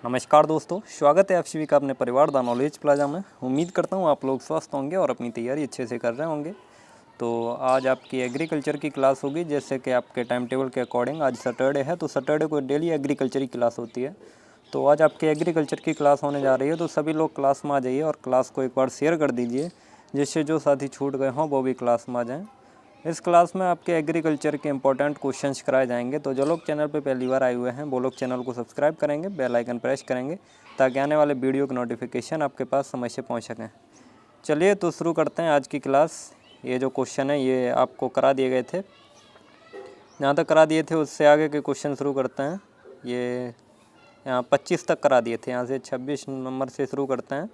नमस्कार दोस्तों, स्वागत है आप सभी का अपने परिवार द नॉलेज प्लाजा में। उम्मीद करता हूँ आप लोग स्वस्थ होंगे और अपनी तैयारी अच्छे से कर रहे होंगे। तो आज आपकी एग्रीकल्चर की क्लास होगी, जैसे कि आपके टाइम टेबल के अकॉर्डिंग। आज सैटरडे है तो सैटरडे को डेली एग्रीकल्चर की क्लास होती है। तो आज आपकी एग्रीकल्चर की क्लास होने जा रही है, तो सभी लोग क्लास में आ जाइए और क्लास को एक बार शेयर कर दीजिए, जिससे जो साथी छूट गए हों वो भी क्लास में आ जाएँ। इस क्लास में आपके एग्रीकल्चर के इंपॉर्टेंट क्वेश्चंस कराए जाएंगे। तो जो लोग चैनल पे पहली बार आए हुए हैं वो लोग चैनल को सब्सक्राइब करेंगे, बेल आइकन प्रेस करेंगे, ताकि आने वाले वीडियो की नोटिफिकेशन आपके पास समय से पहुंच सकें। चलिए तो शुरू करते हैं आज की क्लास। ये जो क्वेश्चन है ये आपको करा दिए गए थे, जहाँ तक करा दिए थे उससे आगे के क्वेश्चन शुरू करते हैं। ये यहाँ 25 तक करा दिए थे, यहाँ से 26 नंबर से शुरू करते हैं।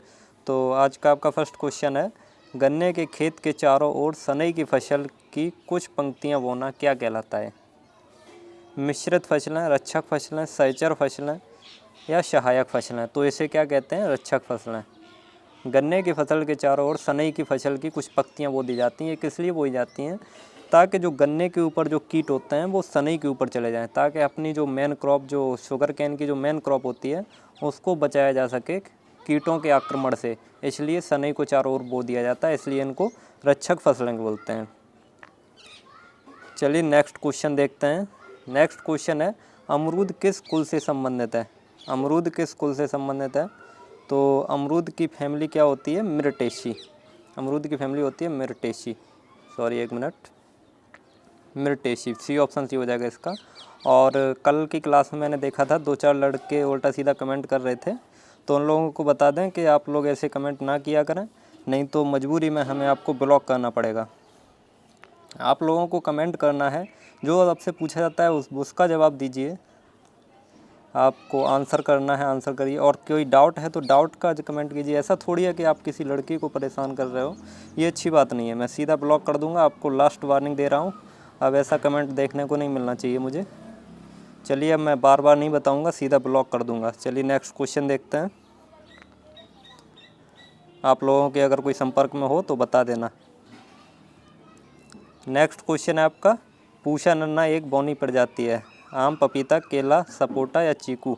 तो आज का आपका फर्स्ट क्वेश्चन है, गन्ने के खेत के चारों ओर सनई की फसल की कुछ पंक्तियाँ बोना क्या कहलाता है? मिश्रित फसलें, रक्षक फसलें, सहचर फसलें या सहायक फसलें? तो इसे क्या कहते हैं? रक्षक फसलें। गन्ने की फसल के चारों ओर सनई की फसल की कुछ पंक्तियाँ बो दी जाती हैं। ये किस लिए बोई जाती हैं? ताकि जो गन्ने के ऊपर जो कीट होते हैं वो सनई के ऊपर चले जाएं, ताकि अपनी जो मेन क्रॉप, जो शुगर कैन की जो मेन क्रॉप होती है, उसको बचाया जा सके कीटों के आक्रमण से। इसलिए सनई को चारों ओर बो दिया जाता है, इसलिए इनको रक्षक फसलें बोलते हैं। चलिए नेक्स्ट क्वेश्चन देखते हैं। नेक्स्ट क्वेश्चन है, अमरूद किस कुल से संबंधित है? अमरूद किस कुल से संबंधित है? तो अमरूद की फैमिली क्या होती है? मिर्टेसी। अमरूद की फैमिली होती है मिर्टेसी। सॉरी एक minute, Myrtaceae. C option C हो जाएगा इसका। और कल की क्लास में मैंने देखा था 2-4 लड़के उल्टा सीधा कमेंट कर रहे थे, तो उन लोगों को बता दें कि आप लोग ऐसे कमेंट ना किया करें, नहीं तो मजबूरी में हमें आपको ब्लॉक करना पड़ेगा। आप लोगों को कमेंट करना है, जो आपसे पूछा जाता है उसका जवाब दीजिए। आपको आंसर करना है, आंसर करिए। और कोई डाउट है तो डाउट का कमेंट कीजिए। ऐसा थोड़ी है कि आप किसी लड़की को परेशान कर रहे हो, ये अच्छी बात नहीं है। मैं सीधा ब्लॉक कर दूंगा, आपको लास्ट वार्निंग दे रहा हूँ। अब ऐसा कमेंट देखने को नहीं मिलना चाहिए मुझे। चलिए अब मैं बार बार नहीं बताऊंगा, सीधा ब्लॉक कर दूंगा। चलिए नेक्स्ट क्वेश्चन देखते हैं। आप लोगों के अगर कोई संपर्क में हो तो बता देना। नेक्स्ट क्वेश्चन है आपका, पूषा नन्ना एक बौनी प्रजाति है? आम, पपीता, केला, सपोटा या चीकू?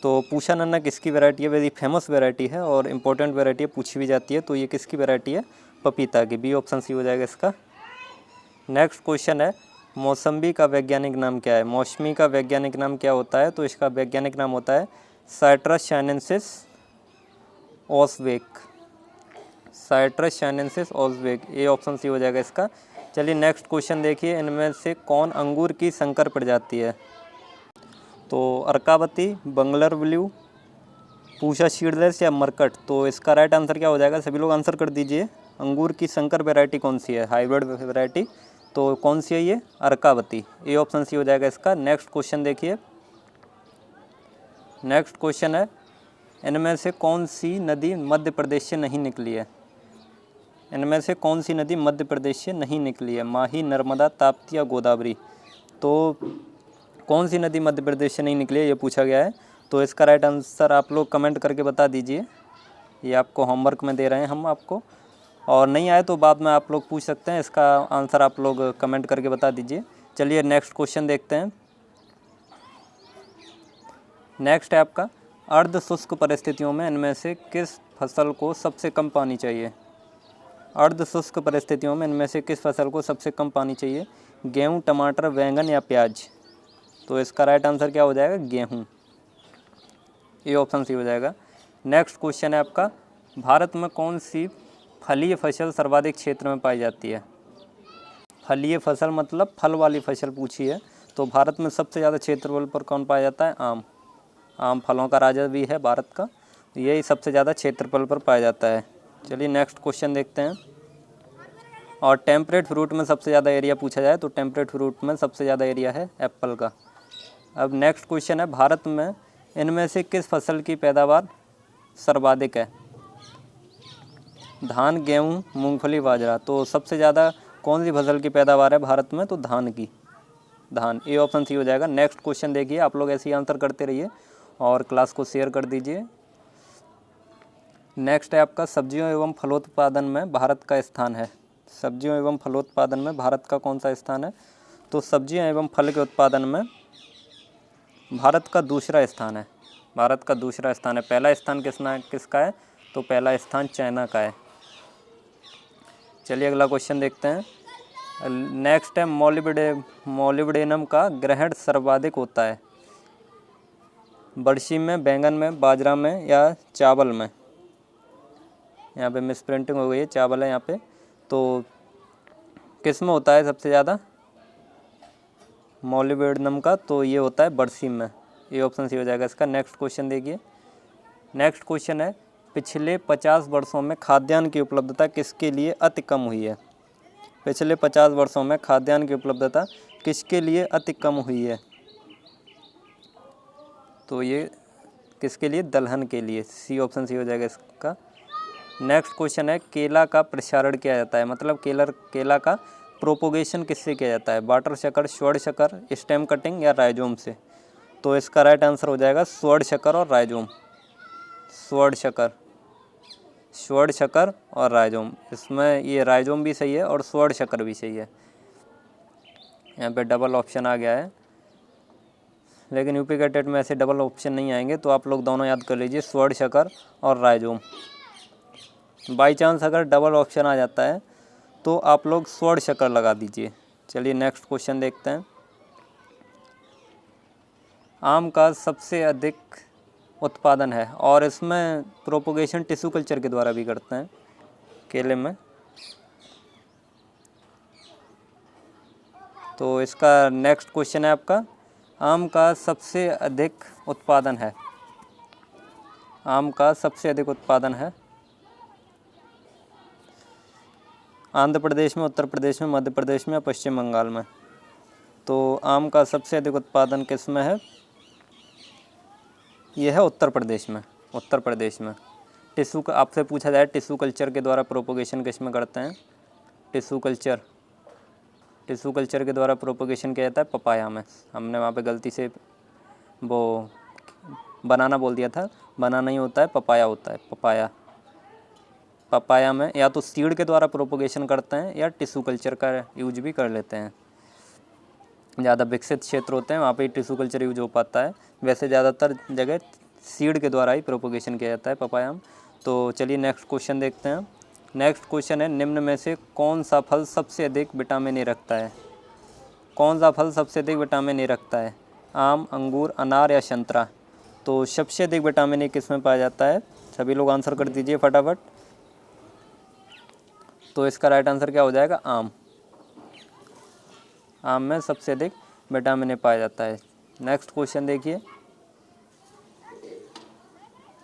तो पूषा नन्ना किसकी वैरायटी है? वेरी फेमस वैरायटी है और इम्पोर्टेंट वैरायटी है, पूछी भी जाती है। तो ये किसकी वैरायटी है? पपीता की। बी ऑप्शन सी हो जाएगा इसका। नेक्स्ट क्वेश्चन है, मौसम्बी का वैज्ञानिक नाम क्या है? मौसमी का वैज्ञानिक नाम क्या होता है? तो इसका वैज्ञानिक नाम होता है citrus sinensis Osbeck. Citrus sinensis Osbeck, a option C हो जाएगा इसका। चलिए नेक्स्ट क्वेश्चन देखिए, इनमें से कौन अंगूर की संकर प्रजाति है? तो अर्कावती, बंगलर ब्लू, पूषा सीडलेस या मरकट? तो इसका राइट आंसर क्या हो जाएगा? सभी लोग आंसर कर दीजिए। अंगूर की संकर वैरायटी कौन सी है? हाइब्रिड वैरायटी तो कौन सी है ये? अर्कावती। ए ऑप्शन सी हो जाएगा इसका। नेक्स्ट क्वेश्चन देखिए। नेक्स्ट क्वेश्चन है, इनमें से कौन सी नदी मध्य प्रदेश से नहीं निकली है? इनमें से कौन सी नदी मध्य प्रदेश से नहीं निकली है? माही, नर्मदा, ताप्ती या गोदावरी? तो कौन सी नदी मध्य प्रदेश से नहीं निकली है, ये पूछा गया है। तो इसका राइट आंसर आप लोग कमेंट करके बता दीजिए। ये आपको होमवर्क में दे रहे हैं हम आपको, और नहीं आए तो बाद में आप लोग पूछ सकते हैं। इसका आंसर आप लोग कमेंट करके बता दीजिए। चलिए नेक्स्ट क्वेश्चन देखते हैं। नेक्स्ट है आपका, अर्ध शुष्क परिस्थितियों में इनमें से किस फसल को सबसे कम पानी चाहिए? अर्ध शुष्क परिस्थितियों में इनमें से किस फसल को सबसे कम पानी चाहिए? गेहूँ, टमाटर, बैंगन या प्याज? तो इसका राइट आंसर क्या हो जाएगा? गेहूँ। ये ऑप्शन सी हो जाएगा। नेक्स्ट क्वेश्चन है आपका, भारत में कौन सी फलीय फसल सर्वाधिक क्षेत्र में पाई जाती है? फलीय फसल मतलब फल वाली फसल पूछी है। तो भारत में सबसे ज़्यादा क्षेत्रफल पर कौन पाया जाता है? आम। आम फलों का राजा भी है भारत का, यही सबसे ज़्यादा क्षेत्रफल पर पाया जाता है। चलिए नेक्स्ट क्वेश्चन देखते हैं। और टेम्परेट फ्रूट में सबसे ज़्यादा एरिया पूछा जाए तो टेम्परेट फ्रूट में सबसे ज़्यादा एरिया है एप्पल का। अब नेक्स्ट क्वेश्चन है, भारत में इनमें से किस फसल की पैदावार सर्वाधिक है? धान, गेहूँ, मूंगफली, बाजरा? तो सबसे ज़्यादा कौन सी फसल की पैदावार है भारत में? तो धान की। धान। ए ऑप्शन सी हो जाएगा। नेक्स्ट क्वेश्चन देखिए, आप लोग ऐसे ही आंसर करते रहिए और क्लास को शेयर कर दीजिए। नेक्स्ट है आपका, सब्जियों एवं फलोत्पादन में भारत का स्थान है? सब्जियों एवं फलोत्पादन में भारत का कौन सा स्थान है? तो सब्जियां एवं फल के उत्पादन में भारत का दूसरा स्थान है, भारत का दूसरा स्थान है। पहला स्थान किसका है? तो पहला स्थान चाइना का है। चलिए अगला क्वेश्चन देखते हैं। नेक्स्ट है मोलिब्डेनम का ग्रहण सर्वाधिक होता है बरसीम में, बैंगन में, बाजरा में या चावल में। यहाँ पे मिस प्रिंटिंग हो गई है, चावल है यहाँ पे। तो किस में होता है सबसे ज़्यादा मोलिब्डेनम का? तो ये होता है बरसीम में। ये ऑप्शन सी हो जाएगा इसका। नेक्स्ट क्वेश्चन देखिए। नेक्स्ट क्वेश्चन है पिछले 50 वर्षों में खाद्यान्न की उपलब्धता किसके लिए अति कम हुई है? पिछले 50 वर्षों में खाद्यान्न की उपलब्धता किसके लिए अति कम हुई है? तो ये किसके लिए? दलहन के लिए। सी ऑप्शन सी हो जाएगा इसका। नेक्स्ट क्वेश्चन है केला का प्रसारण किया जाता है, मतलब केला का प्रोपोगेशन किससे किया जाता है? वाटर शकर, स्वर्ण शकर, स्टेम कटिंग या राइजोम से। तो इसका राइट आंसर हो जाएगा स्वर्ण शकर और राइजोम। स्वर्ण शकर और राइजोम। इसमें ये राइजोम भी सही है और स्वर्ण शकर भी सही है। यहाँ पे डबल ऑप्शन आ गया है, लेकिन यूपी के टेट में ऐसे डबल ऑप्शन नहीं आएंगे, तो आप लोग दोनों याद कर लीजिए, स्वर्ण शकर और राइजोम। बाई चांस अगर डबल ऑप्शन आ जाता है तो आप लोग स्वर्ण शकर लगा दीजिए। चलिए नेक्स्ट क्वेश्चन देखते हैं। आम का सबसे अधिक उत्पादन है और इसमें प्रोपोगेशन टिश्यू कल्चर के द्वारा भी करते हैं केले में। तो इसका नेक्स्ट क्वेश्चन है आपका, आम का सबसे अधिक उत्पादन है, आम का सबसे अधिक उत्पादन है आंध्र प्रदेश में, उत्तर प्रदेश में, मध्य प्रदेश में या पश्चिम बंगाल में। तो आम का सबसे अधिक उत्पादन किस में है? यह है उत्तर प्रदेश में। उत्तर प्रदेश में टिश्यू का आपसे पूछा जाए टिश्यू कल्चर के द्वारा प्रोपोगेशन किस में करते हैं? टिश्यू कल्चर के द्वारा प्रोपोगेशन किया जाता है पपाया में। हमने वहाँ पे गलती से वो बनाना बोल दिया था, बनाना ही होता है, पपाया होता है। पपाया में या तो सीड के द्वारा प्रोपोगेशन करते हैं या टिश्यू कल्चर का यूज भी कर लेते हैं। ज़्यादा विकसित क्षेत्र होते हैं वहाँ पे टिश्यू कल्चर यूज हो पाता है, वैसे ज़्यादातर जगह सीड के द्वारा ही प्रोपोगेशन किया जाता है पपाया में। तो चलिए नेक्स्ट क्वेश्चन देखते हैं। नेक्स्ट क्वेश्चन है निम्न में से कौन सा फल सबसे अधिक विटामिन ए रखता है? कौन सा फल सबसे अधिक विटामिन ए रखता है? आम, अंगूर, अनार या संतरा। तो सबसे अधिक विटामिन ए किस में पाया जाता है? सभी लोग आंसर कर दीजिए फटाफट। तो इसका राइट आंसर क्या हो जाएगा? आम। आम में सबसे अधिक विटामिन ए पाया जाता है। नेक्स्ट क्वेश्चन देखिए।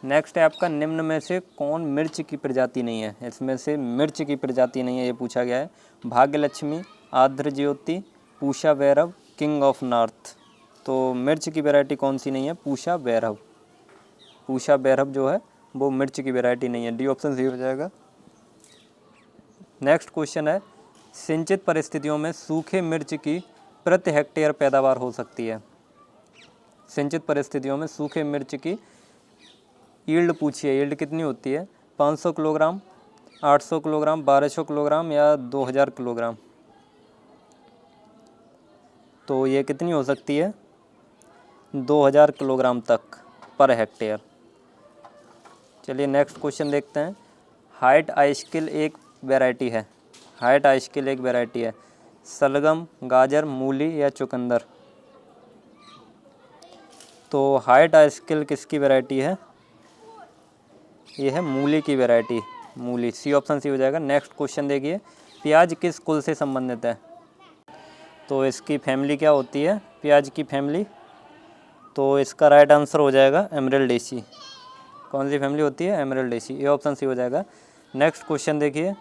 नेक्स्ट है आपका निम्न में से कौन मिर्च की प्रजाति नहीं है? इसमें से मिर्च की प्रजाति नहीं है, ये पूछा गया है। भाग्यलक्ष्मी, आर्द्र ज्योति, पूषा वैरव, किंग ऑफ नॉर्थ। तो मिर्च की वैरायटी कौन सी नहीं है? पूषा वैरव। पूषा वैरव जो है वो मिर्च की वैरायटी नहीं है। डी ऑप्शन सही हो जाएगा। नेक्स्ट क्वेश्चन है सिंचित परिस्थितियों में सूखे मिर्च की प्रति हेक्टेयर पैदावार हो सकती है? सिंचित परिस्थितियों में सूखे मिर्च की यील्ड पूछी है, यील्ड कितनी होती है? 500 किलोग्राम, 800 किलोग्राम, 1200 किलोग्राम या 2000 किलोग्राम। तो ये कितनी हो सकती है? 2000 किलोग्राम तक पर हेक्टेयर। चलिए नेक्स्ट क्वेश्चन देखते हैं। हाइट आइसकिल एक वैरायटी है, हाइट आइसकिल एक वैरायटी है, सलगम, गाजर, मूली या चुकंदर। तो हाइट आइसकिल किसकी वैरायटी है? ये है मूली की वैरायटी, मूली। सी ऑप्शन सी हो जाएगा। नेक्स्ट क्वेश्चन देखिए। प्याज किस कुल से संबंधित है? तो इसकी फैमिली क्या होती है प्याज की फैमिली? तो इसका राइट आंसर हो जाएगा एमरल्डेसी। कौन सी फैमिली होती है? एमरल्डेसी। ये ऑप्शन सी हो जाएगा। नेक्स्ट क्वेश्चन देखिए।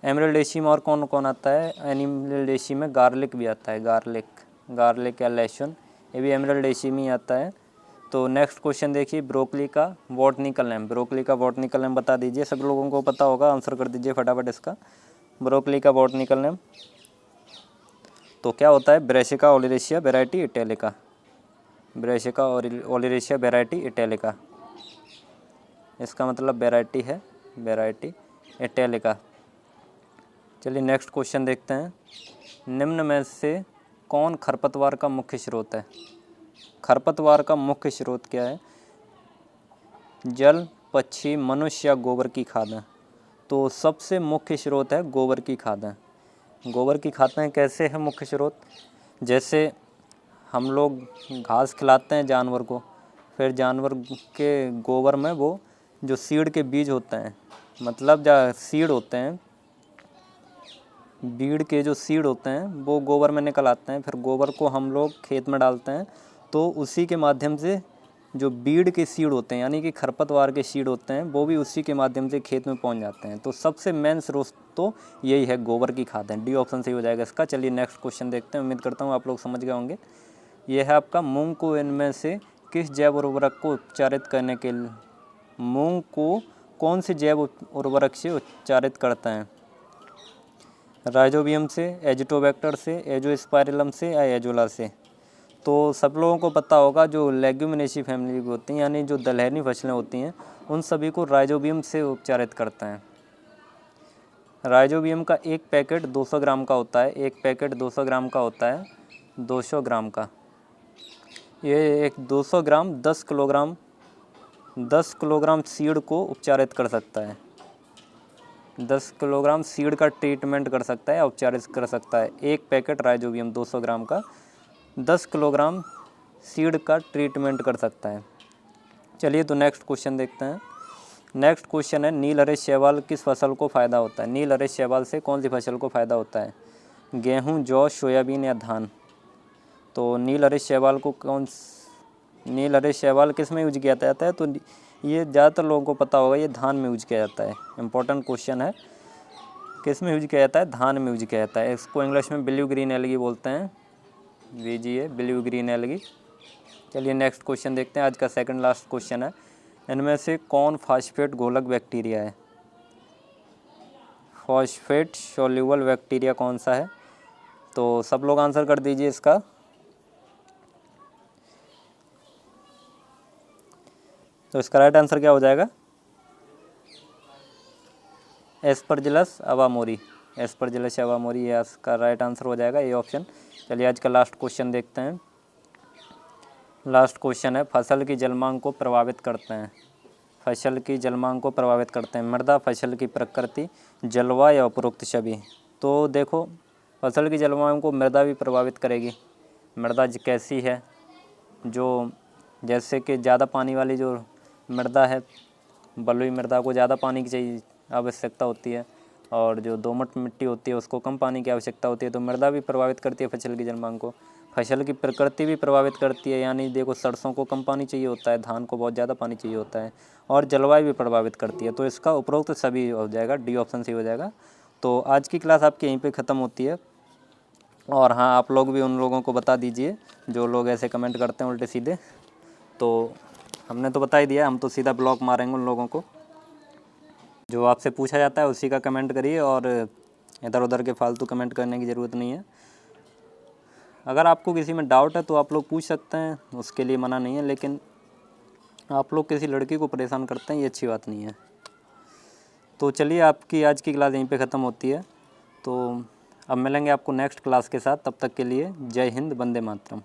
एमरल्डेसी में और कौन कौन आता है? एमरल्डेसी में गार्लिक भी आता है, गार्लिक या लहसुन, ये भी एमरल्डेसी में ही आता है। तो नेक्स्ट क्वेश्चन देखिए। ब्रोकली का बॉटनिकल नेम, ब्रोकली का बॉटनिकल नेम बता दीजिए। सब लोगों को पता होगा, आंसर कर दीजिए फटाफट इसका। ब्रोकली का बॉटनिकल नेम तो क्या होता है? Brassica oleracea variety italica. Brassica oleracea variety italica, इसका मतलब वैरायटी है, वैरायटी इटैलिका। चलिए नेक्स्ट क्वेश्चन देखते हैं। निम्न में से कौन खरपतवार का मुख्य स्रोत है? खरपतवार का मुख्य स्रोत क्या है? जल, पक्षी, मनुष्य या गोबर की खादें? तो सबसे मुख्य स्रोत है गोबर की खादें। गोबर की खादें कैसे है मुख्य स्रोत? जैसे हम लोग घास खिलाते हैं जानवर को, फिर जानवर के गोबर में वो जो सीड के बीज होते हैं, मतलब जो सीड होते हैं, बीड़ के जो सीड होते हैं वो गोबर में निकल आते हैं। फिर गोबर को हम लोग खेत में डालते हैं, तो उसी के माध्यम से जो बीड़ के सीड होते हैं, यानी कि खरपतवार के सीड होते हैं, वो भी उसी के माध्यम से खेत में पहुंच जाते हैं। तो सबसे मेन स्रोत तो यही है, गोबर की खाद है। डी ऑप्शन सही हो जाएगा इसका। चलिए नेक्स्ट क्वेश्चन देखते हैं। उम्मीद करता हूँ आप लोग समझ गए होंगे। यह है आपका, मूंग को इनमें से किस जैव उर्वरक को उपचारित करने के लिए, मूंग को कौन से जैव उर्वरक से उपचारित करते हैं? राइजोबियम से, एजिटोबैक्टर से, एजोस्पाइरिलम से या एजोला से? तो सब लोगों को पता होगा, जो लेग्यूमिनेसी फैमिली की होती हैं, यानी जो दलहनी फसलें होती हैं, उन सभी को राइजोबियम से उपचारित करते हैं। राइजोबियम का एक पैकेट 200 ग्राम का होता है, एक पैकेट 200 ग्राम का होता है, 200 ग्राम का। ये एक 200 ग्राम 10 किलोग्राम सीड को उपचारित कर सकता है। 10 किलोग्राम सीड का ट्रीटमेंट कर सकता है या उपचारित कर सकता है। एक पैकेट राइजोबियम 200 ग्राम का 10 किलोग्राम सीड का ट्रीटमेंट कर सकता है। चलिए तो नेक्स्ट क्वेश्चन देखते हैं। नेक्स्ट क्वेश्चन है, नील हरे शैवाल किस फसल को फ़ायदा होता है? नील हरे शैवाल से कौन सी फसल को फ़ायदा होता है? गेहूँ, जौ, सोयाबीन या धान? तो नील हरे शैवाल को नील हरे शैवाल किस में यूज किया जाता है? तो ये ज़्यादातर लोगों को पता होगा, ये धान में यूज किया जाता है। इंपॉर्टेंट क्वेश्चन है, किस में यूज किया जाता है? धान में यूज किया जाता है। इसको इंग्लिश में ब्लू ग्रीन एलगी बोलते हैं, लीजिए ब्लू ग्रीन एलगी। चलिए नेक्स्ट क्वेश्चन देखते हैं। आज का सेकंड लास्ट क्वेश्चन है, इनमें से कौन फॉस्फेट घोलक बैक्टीरिया है? फॉस्फेट सोल्यूबल बैक्टीरिया कौन सा है? तो सब लोग आंसर कर दीजिए इसका। तो इसका राइट आंसर क्या हो जाएगा? एस्परजिलस अवामोरी। एस्परजिलस अवामोरी ये इसका राइट आंसर हो जाएगा, ये ऑप्शन। चलिए आज का लास्ट क्वेश्चन देखते हैं। लास्ट क्वेश्चन है, फसल की जलमांग को प्रभावित करते हैं। फसल की जलमांग को प्रभावित करते हैं मृदा, फसल की प्रकृति, जलवायु या उपरोक्त सभी? तो देखो, फसल की जलवायु को मृदा भी प्रभावित करेगी। मृदा कैसी है? जो जैसे कि ज़्यादा पानी वाली जो मृदा है, बलुई मृदा को ज़्यादा पानी की चाहिए आवश्यकता होती है, और जो दोमट मिट्टी होती है उसको कम पानी की आवश्यकता होती है। तो मृदा भी प्रभावित करती है फसल की जलमांग को। फसल की प्रकृति भी प्रभावित करती है, यानी देखो सरसों को कम पानी चाहिए होता है, धान को बहुत ज़्यादा पानी चाहिए होता है, और जलवायु भी प्रभावित करती है। तो इसका उपरोक्त सभी हो जाएगा, डी ऑप्शन सही हो जाएगा। तो आज की क्लास आपकी यहीं पे ख़त्म होती है। और हाँ, आप लोग भी उन लोगों को बता दीजिए जो लोग ऐसे कमेंट करते हैं उल्टे सीधे। तो हमने तो बता ही दिया, हम तो सीधा ब्लॉक मारेंगे उन लोगों को। जो आपसे पूछा जाता है उसी का कमेंट करिए, और इधर उधर के फालतू कमेंट करने की ज़रूरत नहीं है। अगर आपको किसी में डाउट है तो आप लोग पूछ सकते हैं, उसके लिए मना नहीं है, लेकिन आप लोग किसी लड़की को परेशान करते हैं, ये अच्छी बात नहीं है। तो चलिए, आपकी आज की क्लास यहीं पे ख़त्म होती है। तो अब मिलेंगे आपको नेक्स्ट क्लास के साथ। तब तक के लिए जय हिंद, वंदे मातरम।